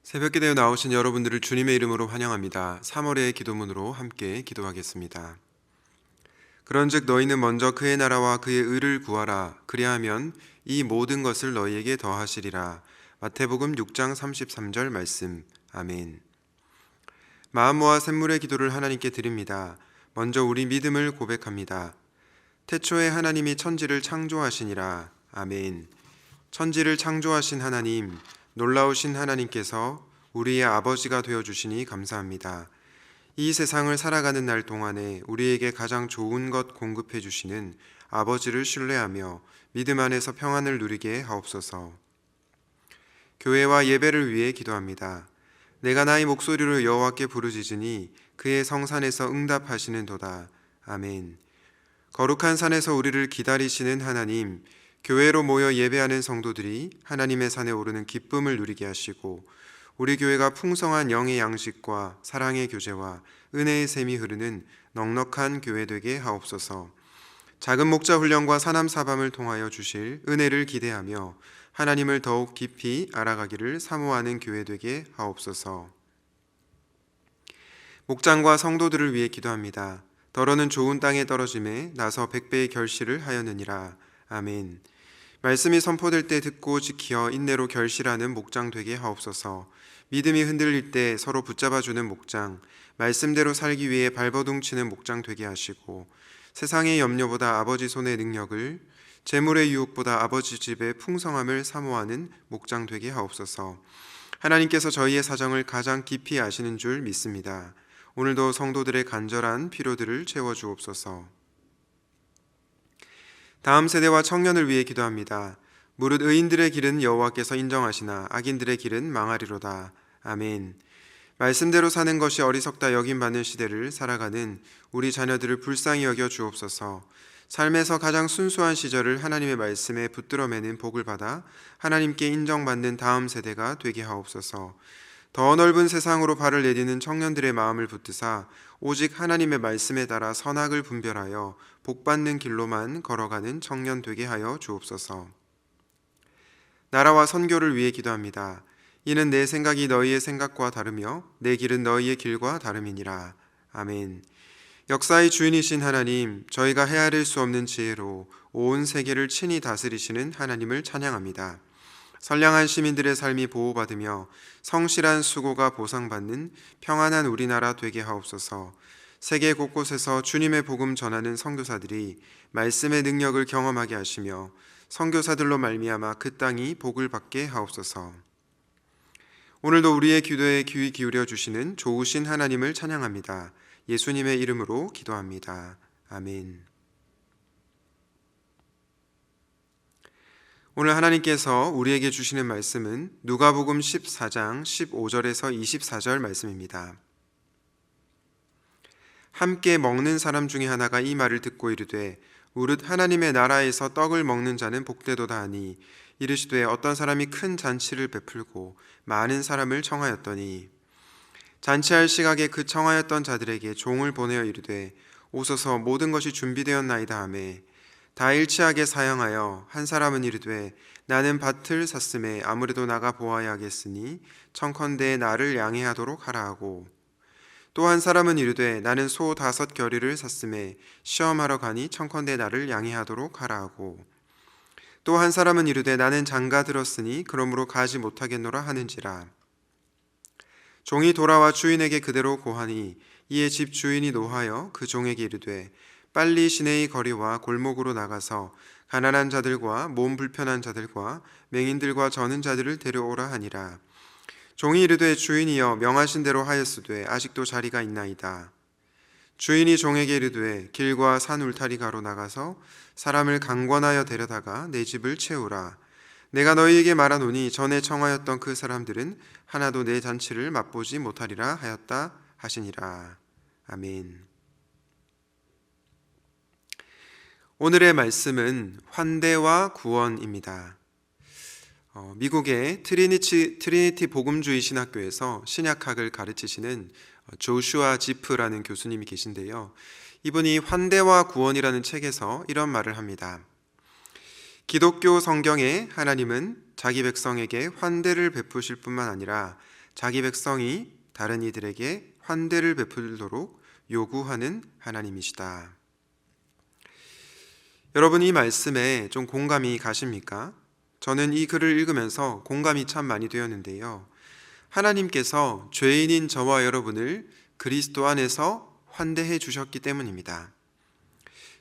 새벽기도에 나오신 여러분들을 주님의 이름으로 환영합니다. 3월의 기도문으로 함께 기도하겠습니다. 그런즉 너희는 먼저 그의 나라와 그의 의를 구하라. 그리하면 이 모든 것을 너희에게 더하시리라. 마태복음 6장 33절 말씀. 아멘. 마음 모아 샘물의 기도를 하나님께 드립니다. 먼저 우리 믿음을 고백합니다. 태초에 하나님이 천지를 창조하시니라. 아멘. 천지를 창조하신 하나님, 놀라우신 하나님께서 우리의 아버지가 되어주시니 감사합니다. 이 세상을 살아가는 날 동안에 우리에게 가장 좋은 것 공급해 주시는 아버지를 신뢰하며 믿음 안에서 평안을 누리게 하옵소서. 교회와 예배를 위해 기도합니다. 내가 나의 목소리로 여호와께 부르짖으니 그의 성산에서 응답하시는도다. 아멘. 거룩한 산에서 우리를 기다리시는 하나님, 교회로 모여 예배하는 성도들이 하나님의 산에 오르는 기쁨을 누리게 하시고 우리 교회가 풍성한 영의 양식과 사랑의 교제와 은혜의 샘이 흐르는 넉넉한 교회 되게 하옵소서. 작은 목자 훈련과 사남사밤을 통하여 주실 은혜를 기대하며 하나님을 더욱 깊이 알아가기를 사모하는 교회 되게 하옵소서. 목장과 성도들을 위해 기도합니다. 더러는 좋은 땅에 떨어짐에 나서 100배의 결실을 하였느니라. 아멘. 말씀이 선포될 때 듣고 지키어 인내로 결실하는 목장 되게 하옵소서. 믿음이 흔들릴 때 서로 붙잡아주는 목장, 말씀대로 살기 위해 발버둥 치는 목장 되게 하시고 세상의 염려보다 아버지 손의 능력을, 재물의 유혹보다 아버지 집의 풍성함을 사모하는 목장 되게 하옵소서. 하나님께서 저희의 사정을 가장 깊이 아시는 줄 믿습니다. 오늘도 성도들의 간절한 필요들을 채워주옵소서. 다음 세대와 청년을 위해 기도합니다. 무릇 의인들의 길은 여호와께서 인정하시나 악인들의 길은 망하리로다. 아멘. 말씀대로 사는 것이 어리석다 여김받는 시대를 살아가는 우리 자녀들을 불쌍히 여겨 주옵소서. 삶에서 가장 순수한 시절을 하나님의 말씀에 붙들어 매는 복을 받아 하나님께 인정받는 다음 세대가 되게 하옵소서. 더 넓은 세상으로 발을 내디는 청년들의 마음을 붙드사 오직 하나님의 말씀에 따라 선악을 분별하여 복받는 길로만 걸어가는 청년 되게 하여 주옵소서. 나라와 선교를 위해 기도합니다. 이는 내 생각이 너희의 생각과 다르며 내 길은 너희의 길과 다름이니라. 아멘. 역사의 주인이신 하나님, 저희가 헤아릴 수 없는 지혜로 온 세계를 친히 다스리시는 하나님을 찬양합니다. 선량한 시민들의 삶이 보호받으며 성실한 수고가 보상받는 평안한 우리나라 되게 하옵소서. 세계 곳곳에서 주님의 복음 전하는 선교사들이 말씀의 능력을 경험하게 하시며 선교사들로 말미암아 그 땅이 복을 받게 하옵소서. 오늘도 우리의 기도에 귀 기울여 주시는 좋으신 하나님을 찬양합니다. 예수님의 이름으로 기도합니다. 아멘. 오늘 하나님께서 우리에게 주시는 말씀은 누가복음 14장 15절에서 24절 말씀입니다. 함께 먹는 사람 중에 하나가 이 말을 듣고 이르되 우릇 하나님의 나라에서 떡을 먹는 자는 복되도다 하니 이르시되 어떤 사람이 큰 잔치를 베풀고 많은 사람을 청하였더니 잔치할 시각에 그 청하였던 자들에게 종을 보내어 이르되 오소서 모든 것이 준비되었나이다 하매 다 일치하게 사양하여 한 사람은 이르되 나는 밭을 샀음에 아무래도 나가 보아야 하겠으니 청컨대 나를 양해하도록 하라 하고 또 한 사람은 이르되 나는 소 5 겨리를 샀음에 시험하러 가니 청컨대 나를 양해하도록 하라 하고 또 한 사람은 이르되 나는 장가 들었으니 그러므로 가지 못하겠노라 하는지라. 종이 돌아와 주인에게 그대로 고하니 이에 집 주인이 노하여 그 종에게 이르되 빨리 시내의 거리와 골목으로 나가서 가난한 자들과 몸 불편한 자들과 맹인들과 저는 자들을 데려오라 하니라. 종이 이르되 주인이여 명하신 대로 하였으되 아직도 자리가 있나이다. 주인이 종에게 이르되 길과 산 울타리가로 나가서 사람을 강권하여 데려다가 내 집을 채우라. 내가 너희에게 말하노니 전에 청하였던 그 사람들은 하나도 내 잔치를 맛보지 못하리라 하였다 하시니라. 아멘. 오늘의 말씀은 환대와 구원입니다. 미국의 트리니티 복음주의 신학교에서 신약학을 가르치시는 조슈아 지프라는 교수님이 계신데요. 이분이 환대와 구원이라는 책에서 이런 말을 합니다. 기독교 성경에 하나님은 자기 백성에게 환대를 베푸실 뿐만 아니라 자기 백성이 다른 이들에게 환대를 베풀도록 요구하는 하나님이시다. 여러분, 이 말씀에 좀 공감이 가십니까? 저는 이 글을 읽으면서 공감이 참 많이 되었는데요. 하나님께서 죄인인 저와 여러분을 그리스도 안에서 환대해 주셨기 때문입니다.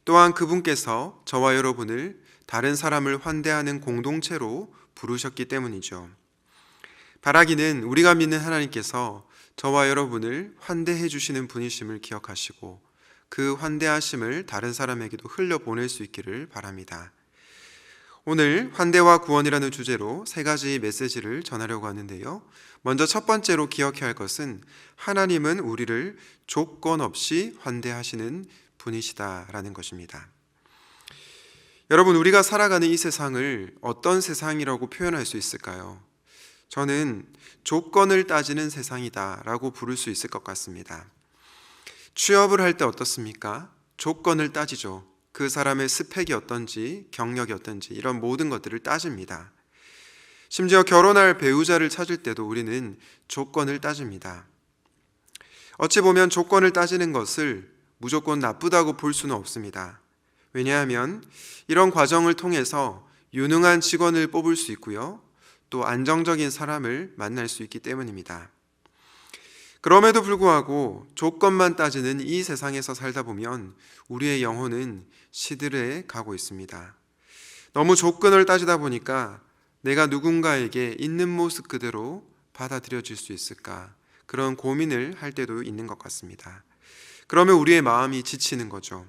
또한 그분께서 저와 여러분을 다른 사람을 환대하는 공동체로 부르셨기 때문이죠. 바라기는 우리가 믿는 하나님께서 저와 여러분을 환대해 주시는 분이심을 기억하시고 그 환대하심을 다른 사람에게도 흘려보낼 수 있기를 바랍니다. 오늘 환대와 구원이라는 주제로 세 가지 메시지를 전하려고 하는데요. 먼저 첫 번째로 기억해야 할 것은 하나님은 우리를 조건 없이 환대하시는 분이시다라는 것입니다. 여러분, 우리가 살아가는 이 세상을 어떤 세상이라고 표현할 수 있을까요? 저는 조건을 따지는 세상이다라고 부를 수 있을 것 같습니다. 취업을 할 때 어떻습니까? 조건을 따지죠. 그 사람의 스펙이 어떤지, 경력이 어떤지 이런 모든 것들을 따집니다. 심지어 결혼할 배우자를 찾을 때도 우리는 조건을 따집니다. 어찌 보면 조건을 따지는 것을 무조건 나쁘다고 볼 수는 없습니다. 왜냐하면 이런 과정을 통해서 유능한 직원을 뽑을 수 있고요. 또 안정적인 사람을 만날 수 있기 때문입니다. 그럼에도 불구하고 조건만 따지는 이 세상에서 살다 보면 우리의 영혼은 시들해 가고 있습니다. 너무 조건을 따지다 보니까 내가 누군가에게 있는 모습 그대로 받아들여질 수 있을까? 그런 고민을 할 때도 있는 것 같습니다. 그러면 우리의 마음이 지치는 거죠.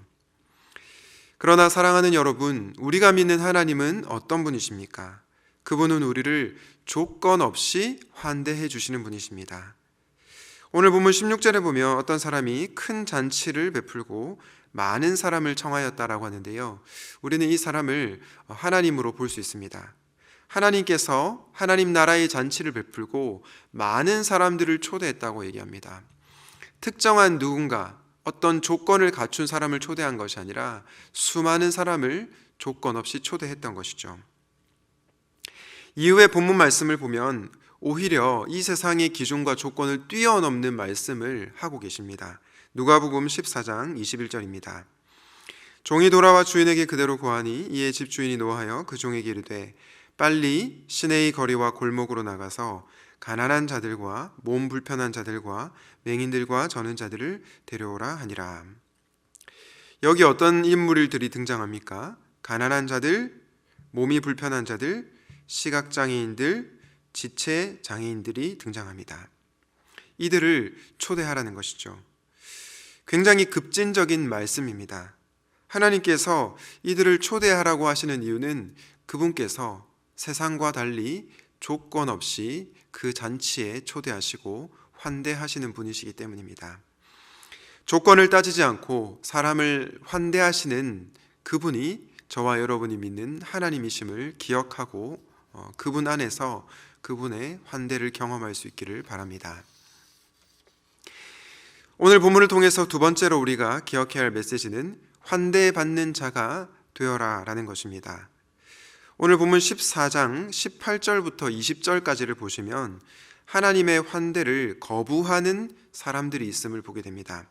그러나 사랑하는 여러분, 우리가 믿는 하나님은 어떤 분이십니까? 그분은 우리를 조건 없이 환대해 주시는 분이십니다. 오늘 본문 16절에 보면 어떤 사람이 큰 잔치를 베풀고 많은 사람을 청하였다라고 하는데요. 우리는 이 사람을 하나님으로 볼 수 있습니다. 하나님께서 하나님 나라의 잔치를 베풀고 많은 사람들을 초대했다고 얘기합니다. 특정한 누군가, 어떤 조건을 갖춘 사람을 초대한 것이 아니라 수많은 사람을 조건 없이 초대했던 것이죠. 이후의 본문 말씀을 보면 오히려 이 세상의 기준과 조건을 뛰어넘는 말씀을 하고 계십니다. 누가복음 14장 21절입니다. 종이 돌아와 주인에게 그대로 고하니 이에 집주인이 노하여 그 종에게 이르되 빨리 시내의 거리와 골목으로 나가서 가난한 자들과 몸 불편한 자들과 맹인들과 저는 자들을 데려오라 하니라. 여기 어떤 인물들이 등장합니까? 가난한 자들, 몸이 불편한 자들, 시각장애인들, 지체장애인들이 등장합니다. 이들을 초대하라는 것이죠. 굉장히 급진적인 말씀입니다. 하나님께서 이들을 초대하라고 하시는 이유는 그분께서 세상과 달리 조건 없이 그 잔치에 초대하시고 환대하시는 분이시기 때문입니다. 조건을 따지지 않고 사람을 환대하시는 그분이 저와 여러분이 믿는 하나님이심을 기억하고 그분 안에서 그분의 환대를 경험할 수 있기를 바랍니다. 오늘 본문을 통해서 두 번째로 우리가 기억해야 할 메시지는 환대받는 자가 되어라 라는 것입니다. 오늘 본문 14장 18절부터 20절까지를 보시면 하나님의 환대를 거부하는 사람들이 있음을 보게 됩니다.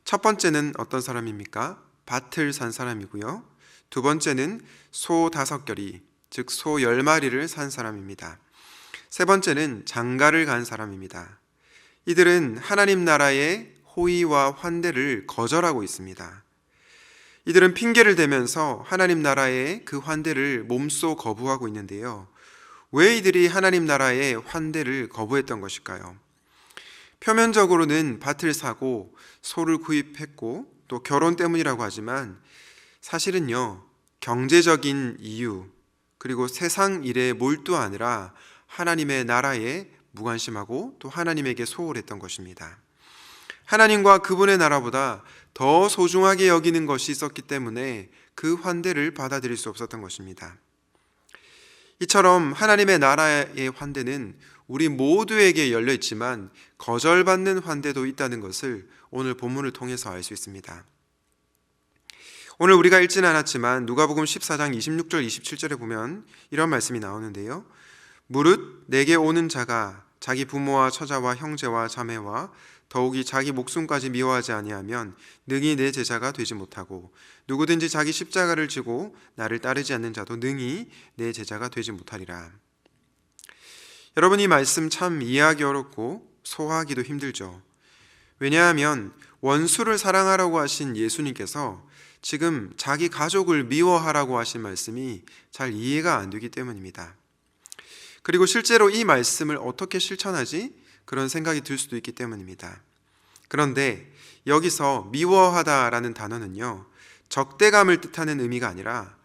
첫 번째는 어떤 사람입니까? 밭을 산 사람이고요. 두 번째는 소 5결이, 즉 소 10마리를 산 사람입니다. 세 번째는 장가를 간 사람입니다. 이들은 하나님 나라의 호의와 환대를 거절하고 있습니다. 이들은 핑계를 대면서 하나님 나라의 그 환대를 몸소 거부하고 있는데요. 왜 이들이 하나님 나라의 환대를 거부했던 것일까요? 표면적으로는 밭을 사고 소를 구입했고 또 결혼 때문이라고 하지만 사실은요, 경제적인 이유 그리고 세상 일에 몰두하느라 하나님의 나라에 무관심하고 또 하나님에게 소홀했던 것입니다. 하나님과 그분의 나라보다 더 소중하게 여기는 것이 있었기 때문에 그 환대를 받아들일 수 없었던 것입니다. 이처럼 하나님의 나라의 환대는 우리 모두에게 열려 있지만 거절받는 환대도 있다는 것을 오늘 본문을 통해서 알 수 있습니다. 오늘 우리가 읽지는 않았지만 누가복음 14장 26절 27절에 보면 이런 말씀이 나오는데요. 무릇 내게 오는 자가 자기 부모와 처자와 형제와 자매와 더욱이 자기 목숨까지 미워하지 아니하면 능히 내 제자가 되지 못하고 누구든지 자기 십자가를 지고 나를 따르지 않는 자도 능히 내 제자가 되지 못하리라. 여러분, 이 말씀 참 이해하기 어렵고 소화하기도 힘들죠. 왜냐하면 원수를 사랑하라고 하신 예수님께서 지금 자기 가족을 미워하라고 하신 말씀이 잘 이해가 안 되기 때문입니다. 그리고 실제로 이 말씀을 어떻게 실천하지? 그런 생각이 들 수도 있기 때문입니다. 그런데 여기서 미워하다라는 단어는요, 적대감을 뜻하는 의미가 아니라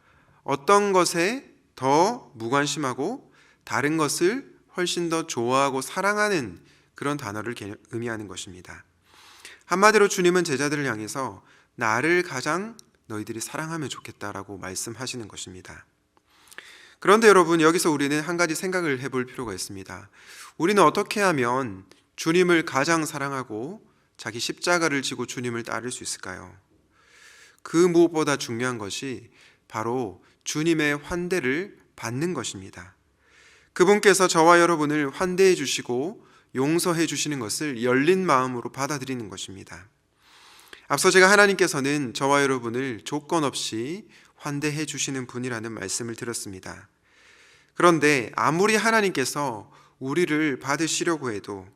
어떤 것에 더 무관심하고 다른 것을 훨씬 더 좋아하고 사랑하는 그런 단어를 의미하는 것입니다. 한마디로 주님은 제자들을 향해서 나를 가장 너희들이 사랑하면 좋겠다라고 말씀하시는 것입니다. 그런데 여러분, 여기서 우리는 한 가지 생각을 해볼 필요가 있습니다. 우리는 어떻게 하면 주님을 가장 사랑하고 자기 십자가를 지고 주님을 따를 수 있을까요? 그 무엇보다 중요한 것이 바로 주님의 환대를 받는 것입니다. 그분께서 저와 여러분을 환대해 주시고 용서해 주시는 것을 열린 마음으로 받아들이는 것입니다. 앞서 제가 하나님께서는 저와 여러분을 조건 없이 환대해 주시는 분이라는 말씀을 드렸습니다. 그런데 아무리 하나님께서 우리를 받으시려고 해도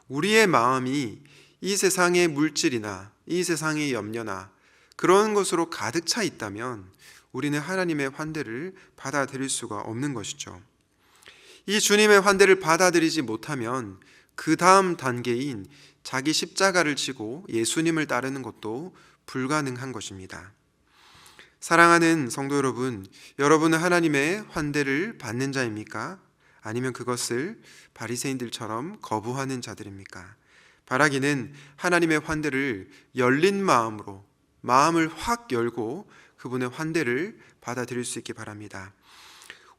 우리의 마음이 이 세상의 물질이나 이 세상의 염려나 그런 것으로 가득 차 있다면 우리는 하나님의 환대를 받아들일 수가 없는 것이죠. 이 주님의 환대를 받아들이지 못하면 그 다음 단계인 자기 십자가를 지고 예수님을 따르는 것도 불가능한 것입니다. 사랑하는 성도 여러분, 여러분은 하나님의 환대를 받는 자입니까? 아니면 그것을 바리새인들처럼 거부하는 자들입니까? 바라기는 하나님의 환대를 열린 마음으로 마음을 확 열고 그분의 환대를 받아들일 수 있기 바랍니다.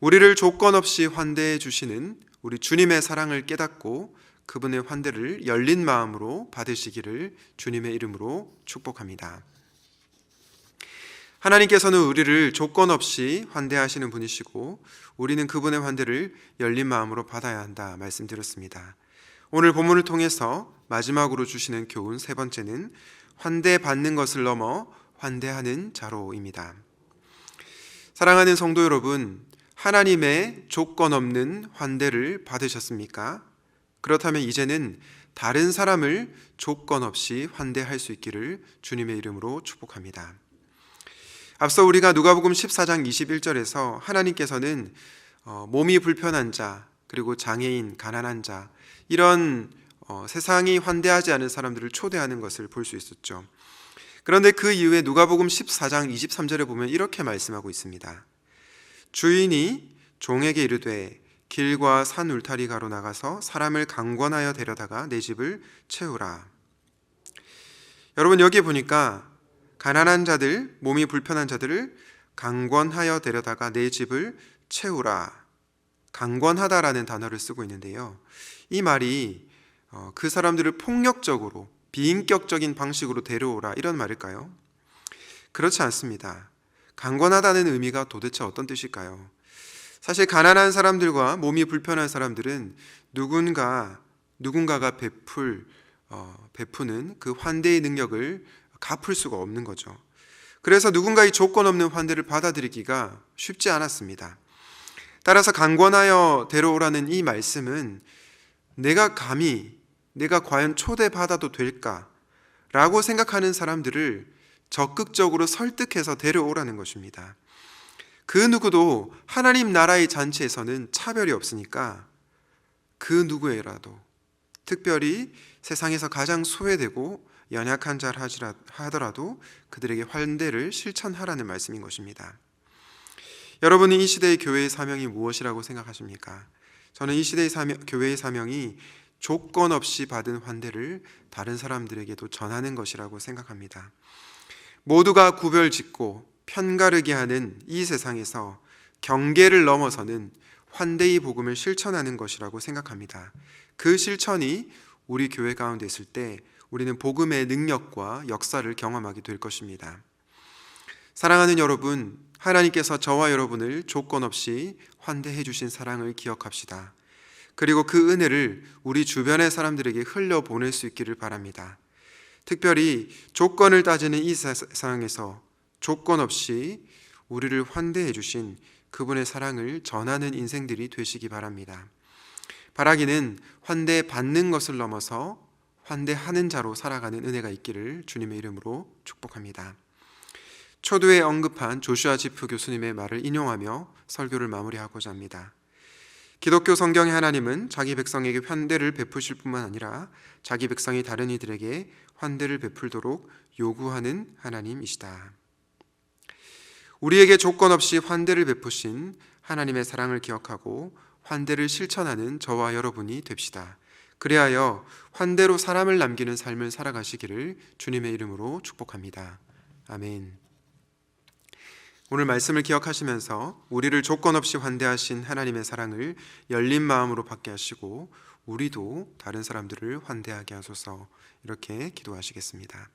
우리를 조건 없이 환대해 주시는 우리 주님의 사랑을 깨닫고 그분의 환대를 열린 마음으로 받으시기를 주님의 이름으로 축복합니다. 하나님께서는 우리를 조건 없이 환대하시는 분이시고 우리는 그분의 환대를 열린 마음으로 받아야 한다 말씀드렸습니다. 오늘 본문을 통해서 마지막으로 주시는 교훈 세 번째는 환대받는 것을 넘어 환대하는 자로입니다. 사랑하는 성도 여러분, 하나님의 조건 없는 환대를 받으셨습니까? 그렇다면 이제는 다른 사람을 조건 없이 환대할 수 있기를 주님의 이름으로 축복합니다. 앞서 우리가 누가복음 14장 21절에서 하나님께서는 몸이 불편한 자, 그리고 장애인, 가난한 자, 이런 세상이 환대하지 않은 사람들을 초대하는 것을 볼 수 있었죠. 그런데 그 이후에 누가복음 14장 23절에 보면 이렇게 말씀하고 있습니다. 주인이 종에게 이르되 길과 산 울타리 가로 나가서 사람을 강권하여 데려다가 내 집을 채우라. 여러분, 여기 보니까 가난한 자들, 몸이 불편한 자들을 강권하여 데려다가 내 집을 채우라. 강권하다라는 단어를 쓰고 있는데요, 이 말이 그 사람들을 폭력적으로 비인격적인 방식으로 데려오라 이런 말일까요? 그렇지 않습니다. 강권하다는 의미가 도대체 어떤 뜻일까요? 사실 가난한 사람들과 몸이 불편한 사람들은 누군가가 베푸는 그 환대의 능력을 갚을 수가 없는 거죠. 그래서 누군가의 조건 없는 환대를 받아들이기가 쉽지 않았습니다. 따라서 강권하여 데려오라는 이 말씀은 내가 과연 초대받아도 될까? 라고 생각하는 사람들을 적극적으로 설득해서 데려오라는 것입니다. 그 누구도 하나님 나라의 잔치에서는 차별이 없으니까 그 누구에라도, 특별히 세상에서 가장 소외되고 연약한 자라 하더라도 그들에게 환대를 실천하라는 말씀인 것입니다. 여러분은 이 시대의 교회의 사명이 무엇이라고 생각하십니까? 저는 이 시대의 교회의 사명이 조건 없이 받은 환대를 다른 사람들에게도 전하는 것이라고 생각합니다. 모두가 구별짓고 편가르게 하는 이 세상에서 경계를 넘어서는 환대의 복음을 실천하는 것이라고 생각합니다. 그 실천이 우리 교회 가운데 있을 때 우리는 복음의 능력과 역사를 경험하게 될 것입니다. 사랑하는 여러분, 하나님께서 저와 여러분을 조건 없이 환대해 주신 사랑을 기억합시다. 그리고 그 은혜를 우리 주변의 사람들에게 흘려보낼 수 있기를 바랍니다. 특별히 조건을 따지는 이 세상에서 조건 없이 우리를 환대해 주신 그분의 사랑을 전하는 인생들이 되시기 바랍니다. 바라기는 환대받는 것을 넘어서 환대하는 자로 살아가는 은혜가 있기를 주님의 이름으로 축복합니다. 초두에 언급한 조슈아 지프 교수님의 말을 인용하며 설교를 마무리하고자 합니다. 기독교 성경의 하나님은 자기 백성에게 환대를 베푸실 뿐만 아니라 자기 백성이 다른 이들에게 환대를 베풀도록 요구하는 하나님이시다. 우리에게 조건 없이 환대를 베푸신 하나님의 사랑을 기억하고 환대를 실천하는 저와 여러분이 됩시다. 그리하여 환대로 사람을 남기는 삶을 살아가시기를 주님의 이름으로 축복합니다. 아멘. 오늘 말씀을 기억하시면서 우리를 조건 없이 환대하신 하나님의 사랑을 열린 마음으로 받게 하시고 우리도 다른 사람들을 환대하게 하소서, 이렇게 기도하시겠습니다.